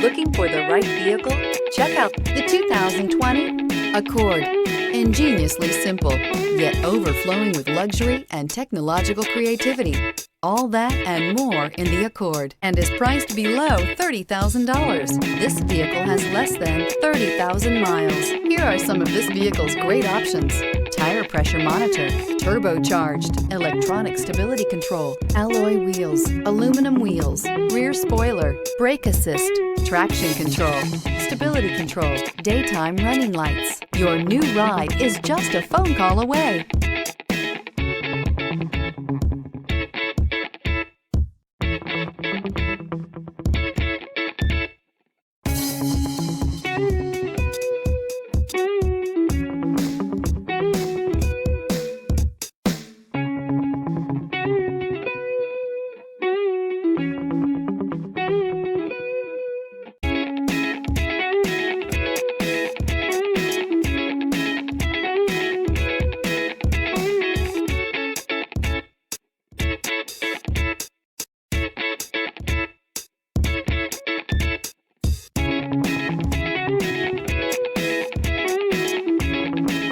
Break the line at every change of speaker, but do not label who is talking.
Looking for the right vehicle? Check out the 2020 Accord. Ingeniously simple, yet overflowing with luxury and technological creativity. All that and more in the Accord, and is priced below $30,000. This vehicle has less than 30,000 miles. Here are some of this vehicle's great options: tire pressure monitor, turbocharged, electronic stability control, alloy wheels, aluminum wheels, rear spoiler, brake assist, traction control, stability control, daytime running lights. Your new ride is just a phone call away.